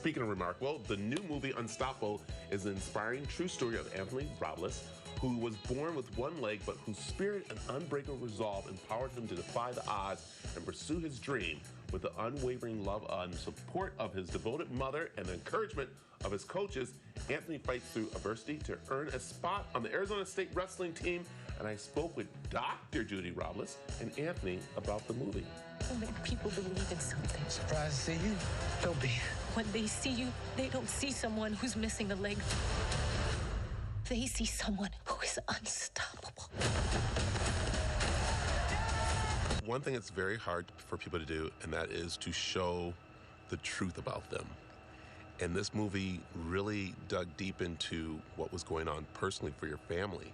Speaking of remarkable, the new movie Unstoppable is an inspiring true story of Anthony Robles, who was born with one leg, but whose spirit and unbreakable resolve empowered him to defy the odds and pursue his dream. With the unwavering love and support of his devoted mother and the encouragement of his coaches, Anthony fights through adversity to earn a spot on the Arizona State wrestling team. And I spoke with Dr. Judy Robles and Anthony about the movie. So many people believe in something. Surprised to see you? Don't be. When they see you, they don't see someone who's missing a leg. They see someone who is unstoppable. One thing that's very hard for people to do, and that is to show the truth about them. And this movie really dug deep into what was going on personally for your family.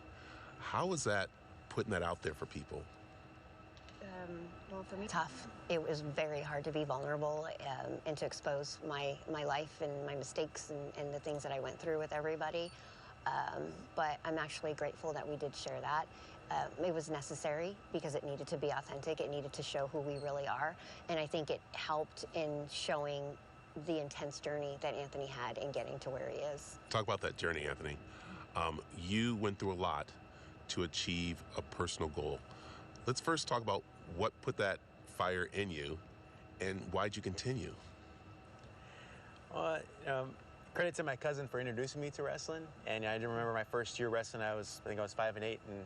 How was that, putting that out there for people? Well, for me, tough. It was very hard to be vulnerable and to expose my life and my mistakes and the things that I went through with everybody. But I'm actually grateful that we did share that. It was necessary because it needed to be authentic. It needed to show who we really are. And I think it helped in showing the intense journey that Anthony had in getting to where he is. Talk about that journey, Anthony. You went through a lot to achieve a personal goal. Let's first talk about what put that fire in you and why'd you continue? Well, credit to my cousin for introducing me to wrestling. And I remember my first year wrestling, I think I was 5 and 8 and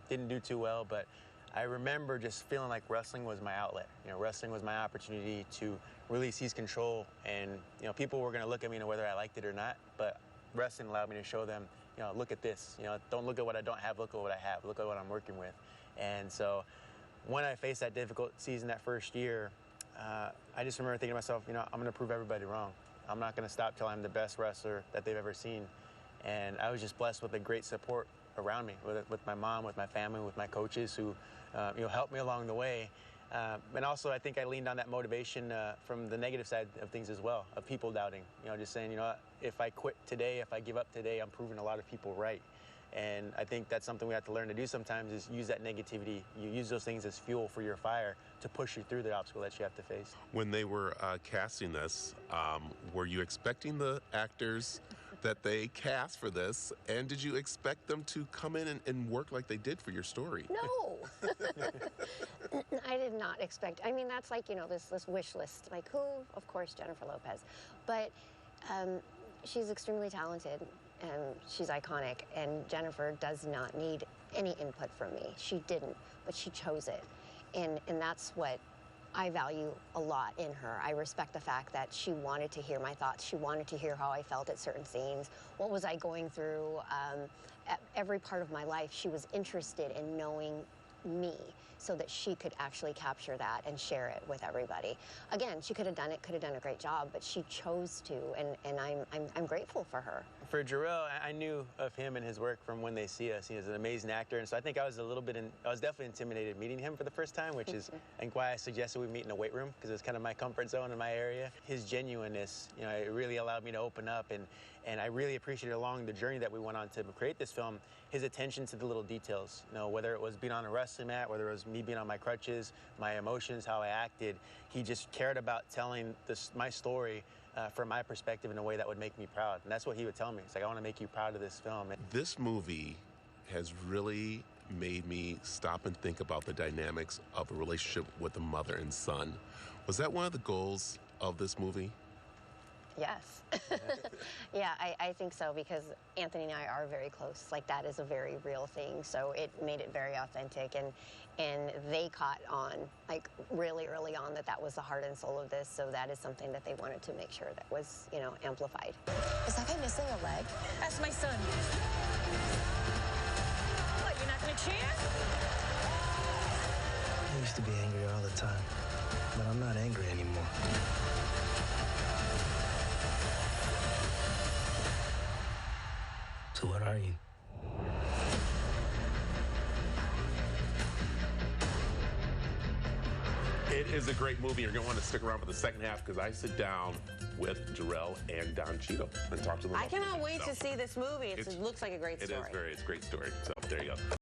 didn't do too well, but I remember just feeling like wrestling was my outlet. Wrestling was my opportunity to really seize control, and people were going to look at me whether I liked it or not, but wrestling allowed me to show them, look at this. Don't look at what I don't have, look at what I have, look at what I'm working with. And so when I faced that difficult season that first year, I just remember thinking to myself, I'm going to prove everybody wrong. I'm not going to stop till I'm the best wrestler that they've ever seen. And I was just blessed with a great support around me, with my mom, with my family, with my coaches who helped me along the way. And also, I think I leaned on that motivation from the negative side of things as well, of people doubting. Just saying, if I quit today, if I give up today, I'm proving a lot of people right. And I think that's something we have to learn to do sometimes, is use that negativity. You use those things as fuel for your fire to push you through the obstacle that you have to face. When they were casting this, were you expecting the actors that they cast for this, and did you expect them to come in and work like they did for your story? No. I did not expect. I mean, that's like, this wish list. Like who? Of course, Jennifer Lopez. But she's extremely talented. And she's iconic, and Jennifer does not need any input from me. She didn't, but she chose it. And that's what I value a lot in her. I respect the fact that she wanted to hear my thoughts. She wanted to hear how I felt at certain scenes. What was I going through? At every part of my life, she was interested in knowing me so that she could actually capture that and share it with everybody. Again, she could have done a great job, but she chose to, and I'm grateful for her. For Jharrel, I knew of him and his work from When They See Us. He is an amazing actor, and so I think I was definitely intimidated meeting him for the first time, which is I think why I suggested we meet in a weight room, because it's kind of my comfort zone in my area. His genuineness, it really allowed me to open up, and I really appreciated along the journey that we went on to create this film, his attention to the little details. Whether it was being on a wrestling mat, whether it was me being on my crutches, my emotions, how I acted, he just cared about telling my story from my perspective in a way that would make me proud. And that's what he would tell me. It's like, I want to make you proud of this film. This movie has really made me stop and think about the dynamics of a relationship with a mother and son. Was that one of the goals of this movie? Yes. Yeah, I think so, because Anthony and I are very close. Like, that is a very real thing. So it made it very authentic, and they caught on, like, really early on that was the heart and soul of this. So that is something that they wanted to make sure that was, amplified. Is that guy missing a leg? That's my son. What, you're not gonna cheer? I used to be angry all the time, but I'm not angry anymore. So what are you? It is a great movie. You're going to want to stick around for the second half, because I sit down with Jharrel and Don Cheadle and talk to them. I cannot wait to see this movie. It looks like a great story. It's a great story. So there you go.